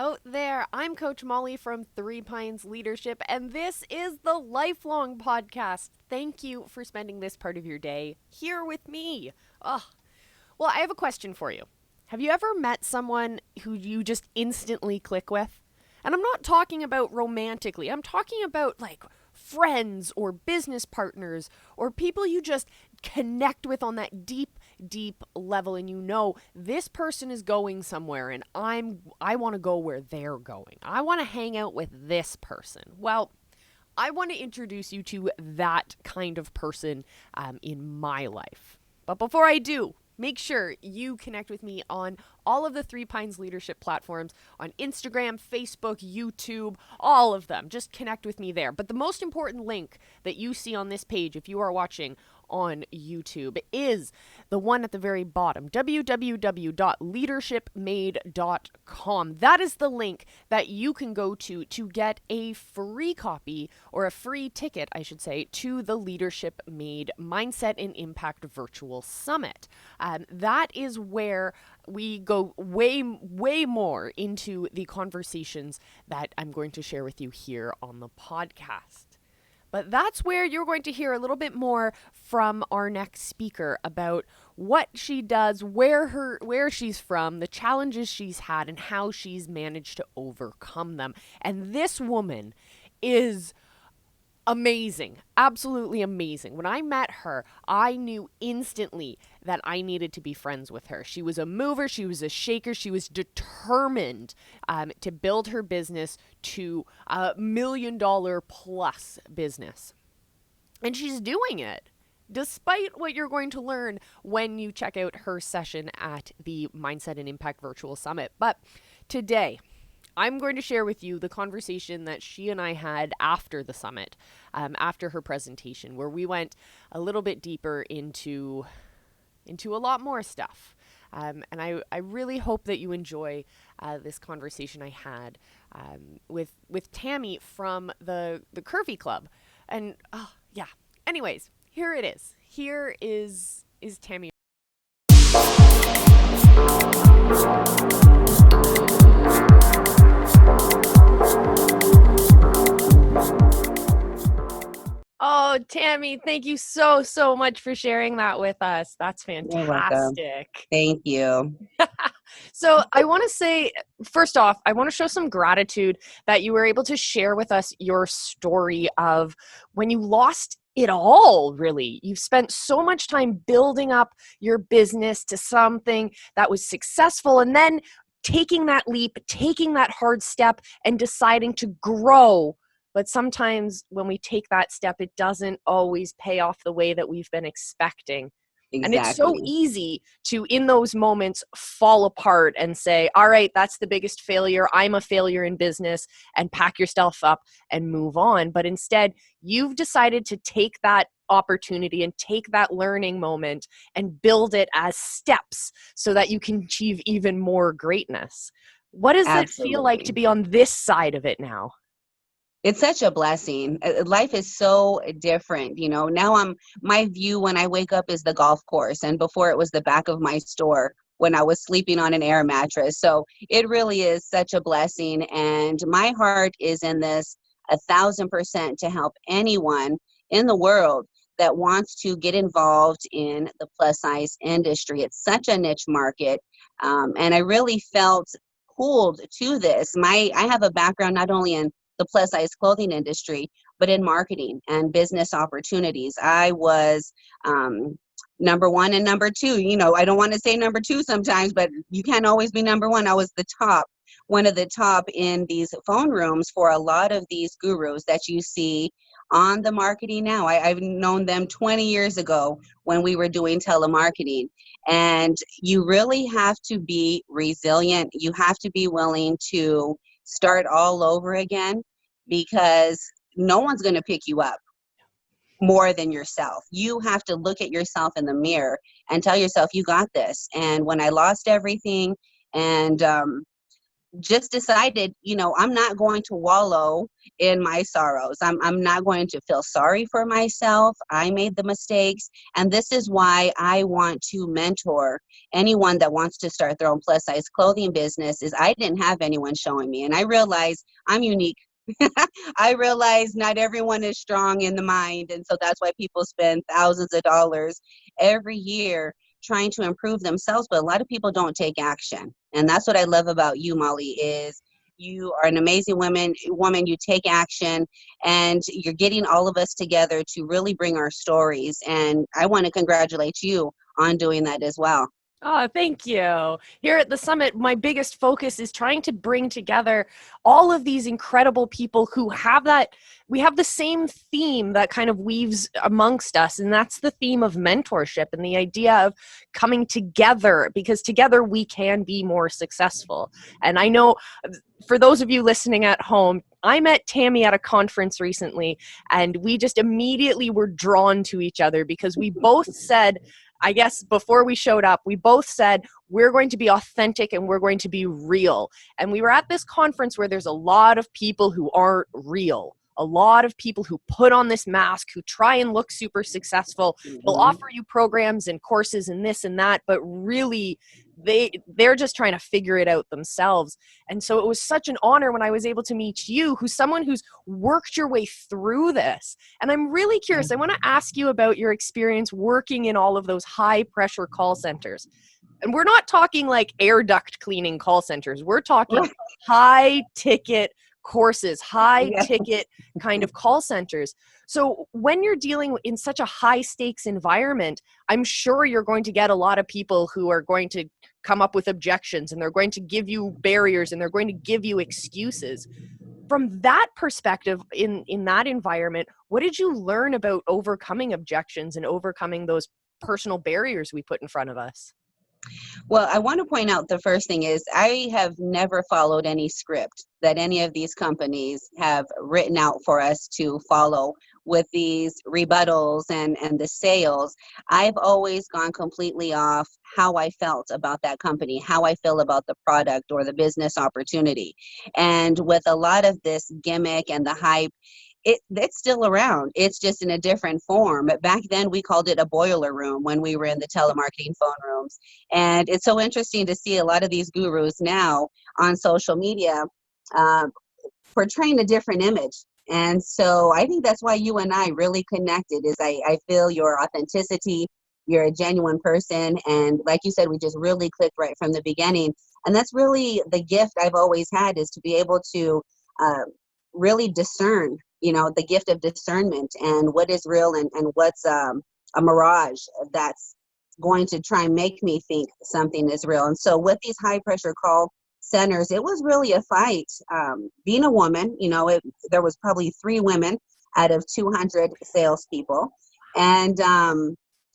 out there. I'm Coach Molly from Three Pines Leadership, and this is the Lifelong Podcast. Thank you for spending this part of your day here with me. Oh, well, I have a question for you. Have you ever met someone who you just instantly click with? And I'm not talking about romantically, I'm talking about like friends or business partners or people you just connect with on that deep level, and you know this person is going somewhere and I want to go where they're going. I want to hang out with this person. Well, I want to introduce you to that kind of person in my life. But before I do, make sure you connect with me on all of the Three Pines Leadership platforms on Instagram, Facebook, YouTube, all of them. Just connect with me there. But the most important link that you see on this page, if you are watching on YouTube, is the one at the very bottom, www.leadershipmade.com. That is the link that you can go to get a free copy, or a free ticket, I should say, to the Leadership Made Mindset and Impact Virtual Summit. That is where we go way more into the conversations that I'm going to share with you here on the podcast. But that's where you're going to hear a little bit more from our next speaker about what she does, where she's from, the challenges she's had, and how she's managed to overcome them. And this woman is amazing, absolutely amazing. When I met her, I knew instantly that I needed to be friends with her. She was a mover, she was a shaker, she was determined to build her business to $1 million plus business. And she's doing it, despite what you're going to learn when you check out her session at the Mindset and Impact Virtual Summit. But today, I'm going to share with you the conversation that she and I had after the summit, after her presentation, where we went a little bit deeper into a lot more stuff. And I really hope that you enjoy this conversation I had with Tammy from the Curvy Club. And yeah, anyways, here it is. Here is Tammy. Oh, Tammy, thank you so much for sharing that with us. That's You're welcome. fantastic. Thank you. So I want to say, first off, I want to show some gratitude that you were able to share with us your story of when you lost it all, really. You've spent so much time building up your business to something that was successful, and then taking that leap, taking that hard step, and deciding to grow. But sometimes when we take that step, it doesn't always pay off the way that we've been expecting. And it's so Exactly. easy to, in those moments, fall apart and say, all right, that's the biggest failure. I'm a failure in business, and pack yourself up and move on. But instead, you've decided to take that opportunity and take that learning moment and build it as steps so that you can achieve even more greatness. What does it feel like to Absolutely. be on this side of it now? It's such a blessing. Life is so different. Now my view when I wake up is the golf course. And before it was the back of my store when I was sleeping on an air mattress. So it really is such a blessing. And my heart is in this 1,000% to help anyone in the world that wants to get involved in the plus size industry. It's such a niche market. And I really felt pulled to this. I have a background not only in the plus size clothing industry, but in marketing and business opportunities. I was number one and number two. I don't want to say number two sometimes, but you can't always be number one. I was one of the top in these phone rooms for a lot of these gurus that you see on the marketing now. I've known them 20 years ago when we were doing telemarketing. And you really have to be resilient. You have to be willing to start all over again, because no one's going to pick you up more than yourself. You have to look at yourself in the mirror and tell yourself, you got this. And when I lost everything and just decided, I'm not going to wallow in my sorrows. I'm not going to feel sorry for myself. I made the mistakes. And this is why I want to mentor anyone that wants to start their own plus size clothing business. Is I didn't have anyone showing me. And I realized I'm unique. I realize not everyone is strong in the mind. And so that's why people spend thousands of dollars every year trying to improve themselves, but a lot of people don't take action. And that's what I love about you, Molly, is you are an amazing woman, you take action, and you're getting all of us together to really bring our stories. And I want to congratulate you on doing that as well. Oh, thank you. Here at the summit, my biggest focus is trying to bring together all of these incredible people who have we have the same theme that kind of weaves amongst us, and that's the theme of mentorship and the idea of coming together, because together we can be more successful. And I know for those of you listening at home, I met Tammy at a conference recently, and we just immediately were drawn to each other because we both said, I guess before we showed up, we both said, we're going to be authentic and we're going to be real. And we were at this conference where there's a lot of people who aren't real, a lot of people who put on this mask, who try and look super successful. They'll Mhm. offer you programs and courses and this and that, but really they're just trying to figure it out themselves. And so it was such an honor when I was able to meet you, who's someone who's worked your way through this. And I'm really curious. I want to ask you about your experience working in all of those high pressure call centers. And we're not talking like air duct cleaning call centers. We're talking high ticket courses, high Yeah. ticket kind of call centers. So when you're dealing in such a high stakes environment, I'm sure you're going to get a lot of people who are going to come up with objections, and they're going to give you barriers, and they're going to give you excuses. From that perspective, in that environment, what did you learn about overcoming objections and overcoming those personal barriers we put in front of us? Well, I want to point out the first thing is I have never followed any script that any of these companies have written out for us to follow with these rebuttals and the sales. I've always gone completely off how I felt about that company, how I feel about the product or the business opportunity. And with a lot of this gimmick and the hype, it's still around. It's just in a different form. But back then we called it a boiler room when we were in the telemarketing phone rooms. And it's so interesting to see a lot of these gurus now on social media uh, portraying a different image. And so I think that's why you and I really connected is I feel your authenticity. You're a genuine person. And like you said, we just really clicked right from the beginning. And that's really the gift I've always had, is to be able to uh, really discern, the gift of discernment and what is real and what's a mirage that's going to try and make me think something is real. And so with these high pressure call centers, it was really a fight. Being a woman, there was probably 3 women out of 200 salespeople. And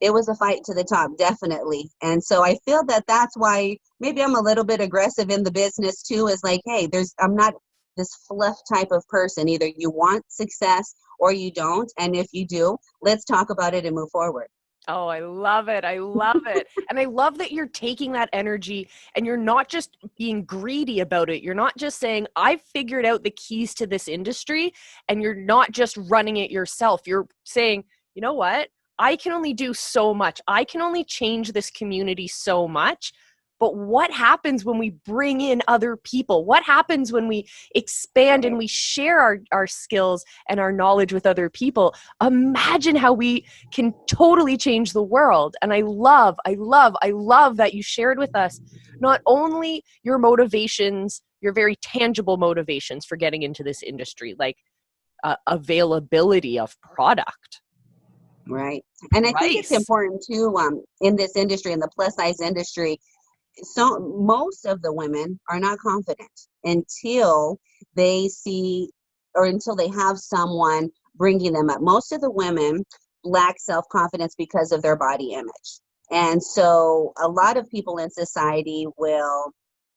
it was a fight to the top, definitely. And so I feel that that's why maybe I'm a little bit aggressive in the business too, is like, hey, I'm not this fluff type of person. Either you want success or you don't. And if you do, let's talk about it and move forward. Oh, I love it. I love it. And I love that you're taking that energy and you're not just being greedy about it. You're not just saying, I've figured out the keys to this industry, and you're not just running it yourself. You're saying, you know what? I can only do so much. I can only change this community so much. But what happens when we bring in other people? What happens when we expand and we share our skills and our knowledge with other people? Imagine how we can totally change the world. And I love that you shared with us not only your motivations, your very tangible motivations for getting into this industry, like availability of product, Right. And I think it's price. important too, in this industry, in the plus size industry, so most of the women are not confident until they see or until they have someone bringing them up. Most of the women lack self-confidence because of their body image. And so a lot of people in society will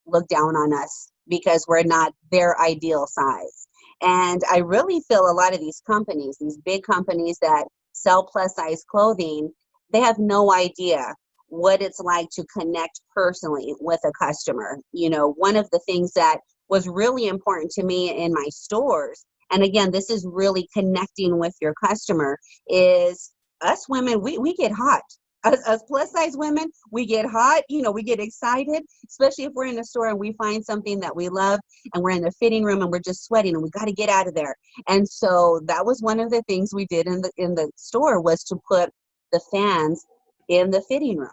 look down on us because we're not their ideal size. And I really feel a lot of these companies, these big companies that sell plus size clothing, they have no idea what it's like to connect personally with a customer. You know, one of the things that was really important to me in my stores, and again, this is really connecting with your customer, is us women, we get hot. Us plus size women, we get hot, you know, we get excited, especially if we're in a store and we find something that we love and we're in the fitting room and we're just sweating and we got to get out of there. And so that was one of the things we did in the store, was to put the fans in the fitting room.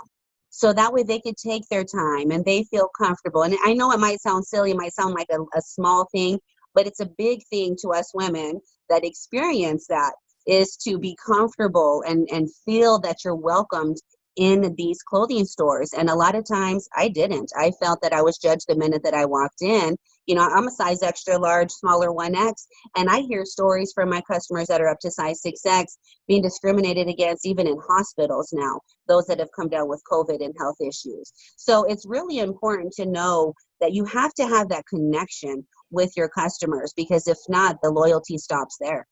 So that way they could take their time and they feel comfortable. And I know it might sound silly, it might sound like a small thing, but it's a big thing to us women that experience that, is to be comfortable and feel that you're welcomed in these clothing stores. And a lot of times I didn't. I felt that I was judged the minute that I walked in. You know, I'm a size extra large, smaller 1X, and I hear stories from my customers that are up to size 6X being discriminated against, even in hospitals now, those that have come down with COVID and health issues. So it's really important to know that you have to have that connection with your customers, because if not, the loyalty stops there.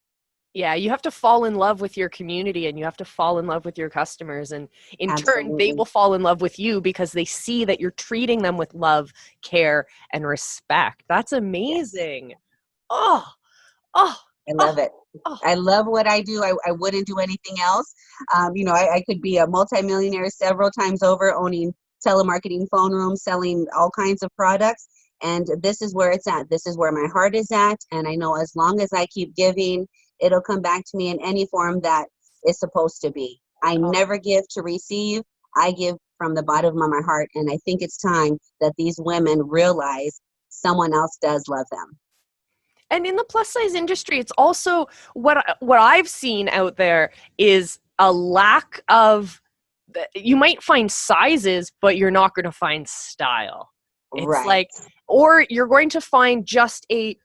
Yeah, you have to fall in love with your community and you have to fall in love with your customers. And in turn, they Absolutely. will fall in love with you because they see that you're treating them with love, care, and respect. That's Yes. amazing. Oh, oh, I oh, love it. oh. I love what I do. I wouldn't do anything else. You know, I could be a multimillionaire several times over, owning telemarketing phone rooms, selling all kinds of products. And this is where it's at. This is where my heart is at. And I know as long as I keep giving, it'll come back to me in any form that it's supposed to be. I Oh. never give to receive. I give from the bottom of my heart. And I think it's time that these women realize someone else does love them. And in the plus size industry, it's also what I've seen out there is a lack of, you might find sizes, but you're not going to find style. It's Right. like, or you're going to find just a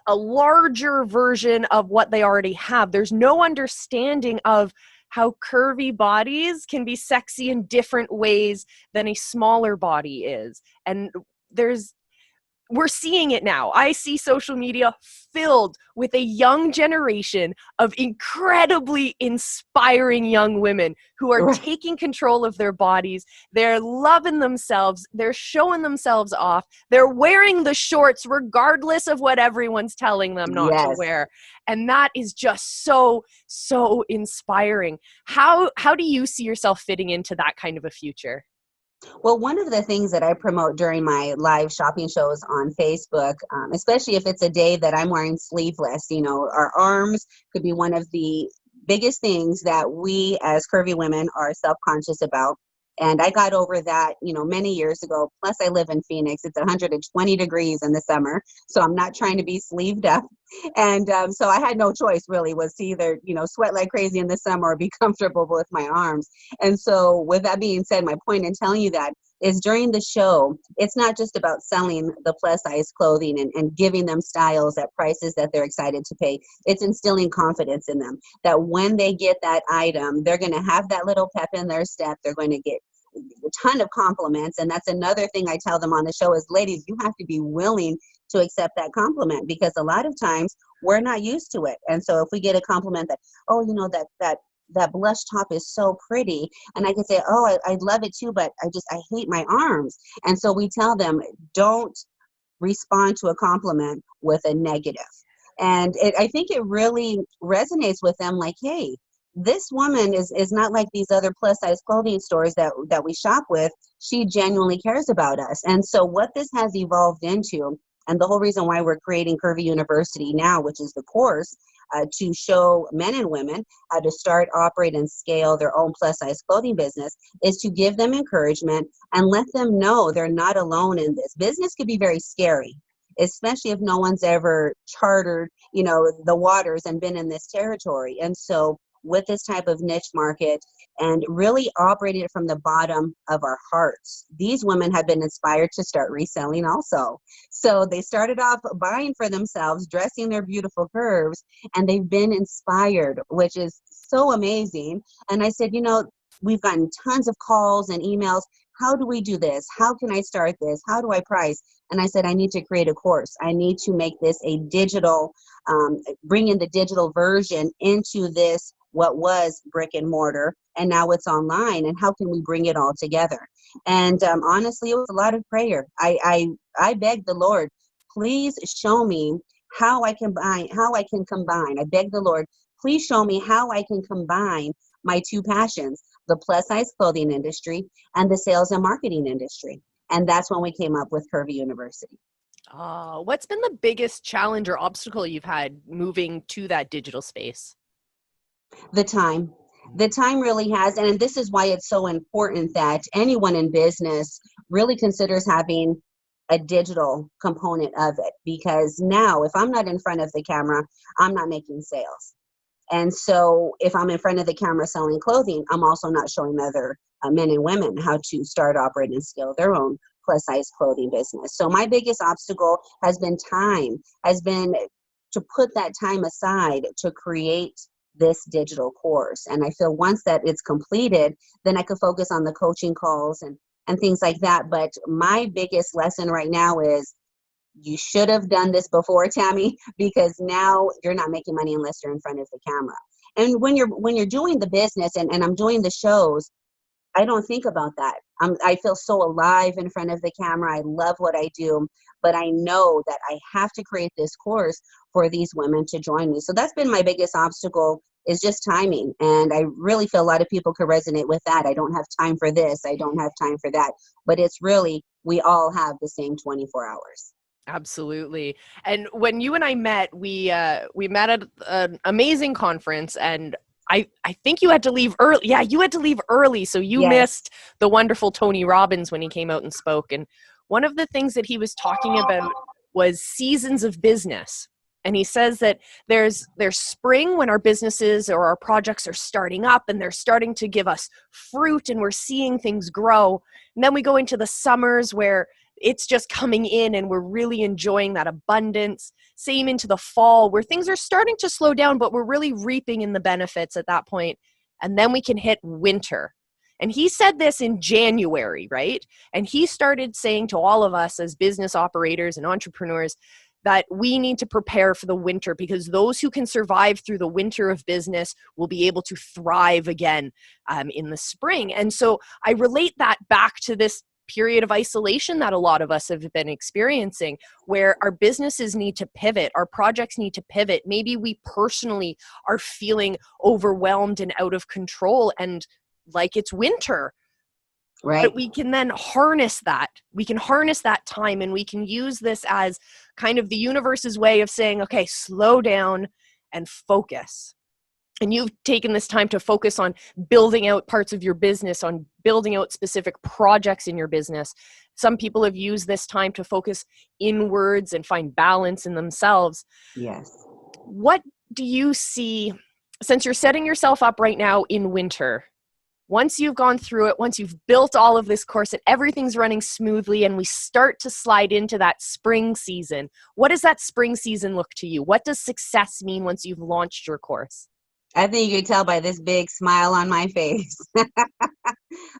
larger version of what they already have. There's no understanding of how curvy bodies can be sexy in different ways than a smaller body is. And there's we're seeing it now. I see social media filled with a young generation of incredibly inspiring young women who are Right. taking control of their bodies. They're loving themselves. They're showing themselves off. They're wearing the shorts regardless of what everyone's telling them not to Yes. wear. And that is just so, so inspiring. How do you see yourself fitting into that kind of a future? Well, one of the things that I promote during my live shopping shows on Facebook, especially if it's a day that I'm wearing sleeveless, you know, our arms could be one of the biggest things that we as curvy women are self-conscious about. And I got over that, you know, many years ago. Plus, I live in Phoenix. It's 120 degrees in the summer, so I'm not trying to be sleeved up. And so I had no choice, really, was to either, you know, sweat like crazy in the summer or be comfortable with my arms. And so, with that being said, my point in telling you that is, during the show, it's not just about selling the plus size clothing and giving them styles at prices that they're excited to pay. It's instilling confidence in them that when they get that item, they're going to have that little pep in their step. They're going to get a ton of compliments. And that's another thing I tell them on the show is, ladies, you have to be willing to accept that compliment, because a lot of times we're not used to it. And so if we get a compliment that, oh, you know, that blush top is so pretty, and I can say, oh, I love it too, but I hate my arms. And so we tell them, don't respond to a compliment with a negative. And I think it really resonates with them, like, hey, this woman is not like these other plus size clothing stores that we shop with. She genuinely cares about us. And so what this has evolved into, and the whole reason why we're creating Curvy University now, which is the course to show men and women how to start, operate, and scale their own plus size clothing business, is to give them encouragement and let them know they're not alone in this. Business could be very scary, especially if no one's ever chartered, you know, the waters and been in this territory. And so with this type of niche market and really operating it from the bottom of our hearts, these women have been inspired to start reselling also. So they started off buying for themselves, dressing their beautiful curves, and they've been inspired, which is so amazing. And I said, you know, we've gotten tons of calls and emails. How do we do this? How can I start this? How do I price? And I said, I need to create a course. I need to make this a digital, bring in the digital version into this, what was brick and mortar, and now it's online, and how can we bring it all together? And honestly, it was a lot of prayer. I begged the Lord, please show me how I can combine. I beg the Lord, please show me how I can combine my two passions, the plus size clothing industry and the sales and marketing industry. And that's when we came up with Curvy University. What's been the biggest challenge or obstacle you've had moving to that digital space? The time. The time really has, and this is why it's so important that anyone in business really considers having a digital component of it. Because now, if I'm not in front of the camera, I'm not making sales. And so if I'm in front of the camera selling clothing, I'm also not showing other men and women how to start, operate, and scale their own plus size clothing business. So my biggest obstacle has been time, has been to put that time aside to create this digital course. And I feel once that it's completed, then I could focus on the coaching calls and things like that. But my biggest lesson right now is you should have done this before, Tammy, because now you're not making money unless you're in front of the camera. And when you're doing the business and I'm doing the shows, I don't think about that. I feel so alive in front of the camera. I love what I do, but I know that I have to create this course for these women to join me. So that's been my biggest obstacle, is just timing. And I really feel a lot of people could resonate with that. I don't have time for this. I don't have time for that. But it's really, we all have the same 24 hours. Absolutely. And when you and I met, we met at an amazing conference, and I think you had to leave early. Yeah, you had to leave early, so you Yes. missed the wonderful Tony Robbins when he came out and spoke. And one of the things that he was talking about was seasons of business. And he says that there's spring, when our businesses or our projects are starting up and they're starting to give us fruit and we're seeing things grow. And then we go into the summers where it's just coming in and we're really enjoying that abundance. Same into the fall where things are starting to slow down, but we're really reaping in the benefits at that point. And then we can hit winter. And he said this in January, right? And he started saying to all of us as business operators and entrepreneurs that we need to prepare for the winter, because those who can survive through the winter of business will be able to thrive again in the spring. And so I relate that back to this period of isolation that a lot of us have been experiencing, where our businesses need to pivot, our projects need to pivot. Maybe we personally are feeling overwhelmed and out of control and like it's winter. Right. But we can then harness that. We can harness that time, and we can use this as kind of the universe's way of saying, okay, slow down and focus. And you've taken this time to focus on building out parts of your business, on building out specific projects in your business. Some people have used this time to focus inwards and find balance in themselves. Yes. What do you see, since you're setting yourself up right now in winter, once you've gone through it, once you've built all of this course and everything's running smoothly and we start to slide into that spring season, what does that spring season look to you? What does success mean once you've launched your course? I think you can tell by this big smile on my face.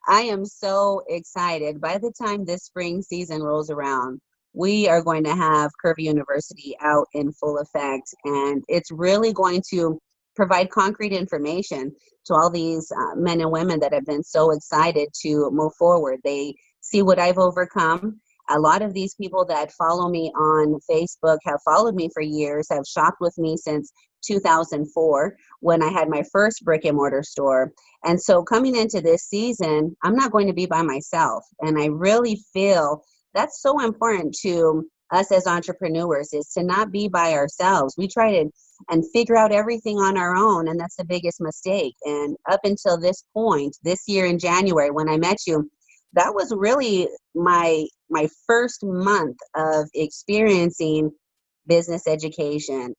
I am so excited. By the time this spring season rolls around, we are going to have Curvy University out in full effect, and it's really going to provide concrete information to all these men and women that have been so excited to move forward. They see what I've overcome. A lot of these people that follow me on Facebook have followed me for years, have shopped with me since 2004 when I had my first brick and mortar store. And so coming into this season, I'm not going to be by myself. And I really feel that's so important to us as entrepreneurs, is to not be by ourselves. We try to and figure out everything on our own, and that's the biggest mistake. And up until this point, this year in January, when I met you, that was really my first month of experiencing business education,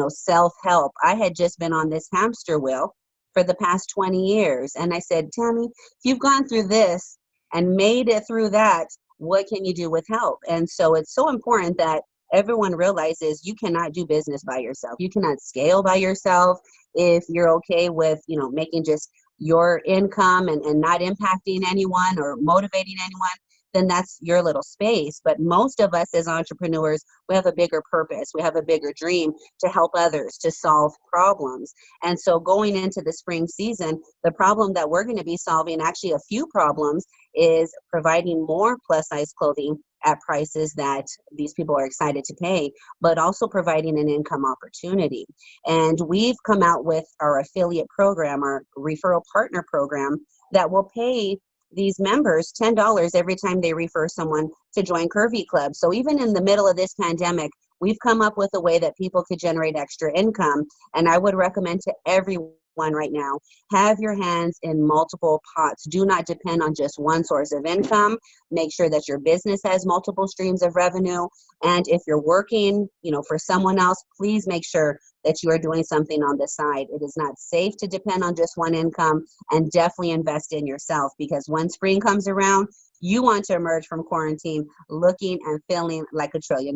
self-help. I had just been on this hamster wheel for the past 20 years. And I said, Tammy, if you've gone through this and made it through that, what can you do with help? And so it's so important that everyone realizes you cannot do business by yourself. You cannot scale by yourself. If you're okay with, making just your income and not impacting anyone or motivating anyone, then that's your little space. But most of us as entrepreneurs, we have a bigger purpose, we have a bigger dream to help others, to solve problems. And so going into the spring season, the problem that we're going to be solving, actually a few problems, is providing more plus size clothing at prices that these people are excited to pay, but also providing an income opportunity. And we've come out with our affiliate program, our referral partner program, that will pay these members $10 every time they refer someone to join Curvy Club. So even in the middle of this pandemic, we've come up with a way that people could generate extra income. And I would recommend to everyone right now, have your hands in multiple pots. Do not depend on just one source of income. Make sure that your business has multiple streams of revenue. And if you're working, for someone else, please make sure that you are doing something on the side. It is not safe to depend on just one income, and definitely invest in yourself, because when spring comes around, you want to emerge from quarantine looking and feeling like $1 trillion.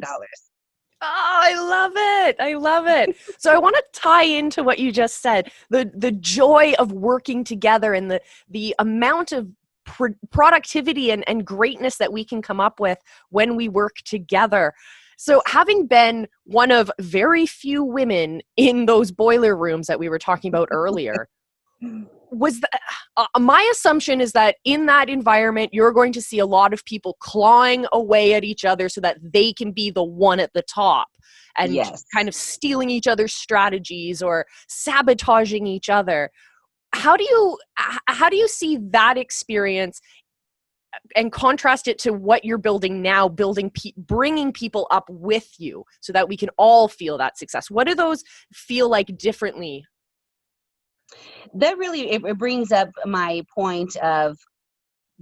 Oh, I love it. I love it. So I want to tie into what you just said, the joy of working together and the amount of productivity and greatness that we can come up with when we work together. So having been one of very few women in those boiler rooms that we were talking about earlier, was the, my assumption is that in that environment, you're going to see a lot of people clawing away at each other so that they can be the one at the top, and Yes. kind of stealing each other's strategies or sabotaging each other. How do you see that experience and contrast it to what you're building now, bringing people up with you so that we can all feel that success? What do those feel like differently? That really, it brings up my point of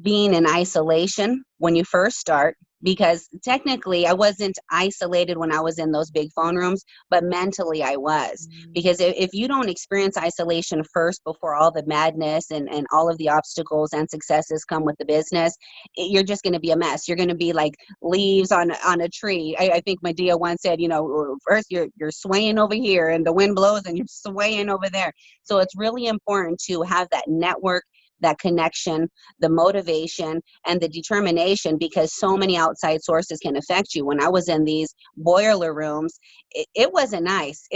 being in isolation when you first start, because technically I wasn't isolated when I was in those big phone rooms, but mentally I was. Because if you don't experience isolation first before all the madness and all of the obstacles and successes come with the business, you're just going to be a mess. You're going to be like leaves on a tree. I think Medea once said, first you're swaying over here and the wind blows and you're swaying over there. So it's really important to have that network, that connection, the motivation, and the determination, because so many outside sources can affect you. When I was in these boiler rooms, it wasn't nice.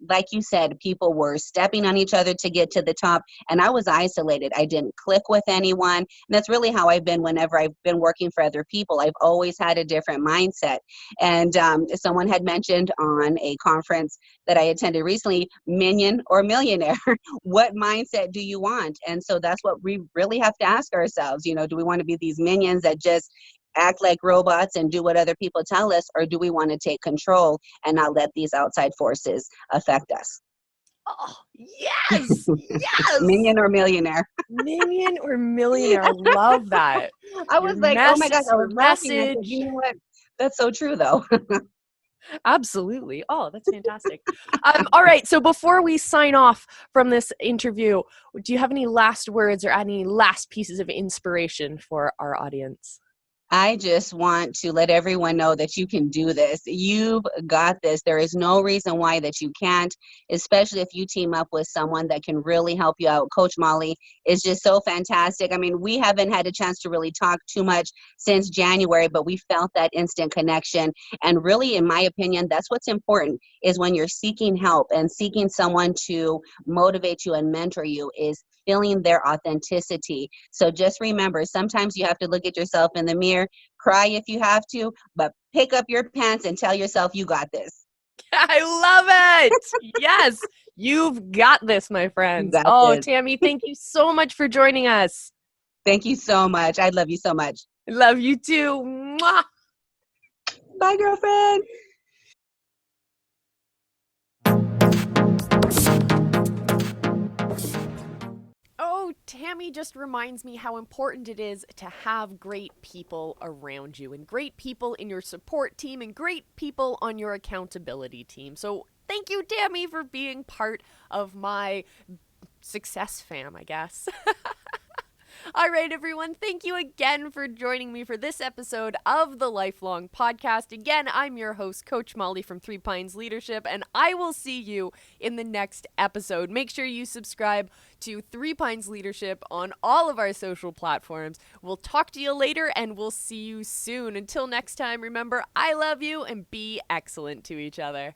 Like you said, people were stepping on each other to get to the top, and I was isolated. I didn't click with anyone. And that's really how I've been whenever I've been working for other people. I've always had a different mindset. And someone had mentioned on a conference that I attended recently, minion or millionaire. What mindset do you want? And so that's what we really have to ask ourselves. Do we want to be these minions that just act like robots and do what other people tell us, or do we want to take control and not let these outside forces affect us? Oh, yes, yes. Minion or millionaire. Minion or millionaire. I love that. I was like, oh my gosh, I Your was laughing. I said, message. you know what? That's so true, though. Absolutely. Oh, that's fantastic. All right. So before we sign off from this interview, do you have any last words or any last pieces of inspiration for our audience? I just want to let everyone know that you can do this. You've got this. There is no reason why that you can't, especially if you team up with someone that can really help you out. Coach Molly is just so fantastic. I mean, we haven't had a chance to really talk too much since January, but we felt that instant connection. And really, in my opinion, that's what's important, is when you're seeking help and seeking someone to motivate you and mentor you, is feeling their authenticity. So just remember, sometimes you have to look at yourself in the mirror, cry if you have to, but pick up your pants and tell yourself you got this. I love it. Yes, you've got this, my You friends. got Oh, this. Tammy, thank you so much for joining us. Thank you so much. I love you so much. I love you too. Mwah. Bye, girlfriend. Oh, Tammy just reminds me how important it is to have great people around you, and great people in your support team, and great people on your accountability team. So thank you, Tammy, for being part of my success fam, I guess. All right, everyone. Thank you again for joining me for this episode of the Lifelong Podcast. Again, I'm your host, Coach Molly from Three Pines Leadership, and I will see you in the next episode. Make sure you subscribe to Three Pines Leadership on all of our social platforms. We'll talk to you later, and we'll see you soon. Until next time, remember, I love you and be excellent to each other.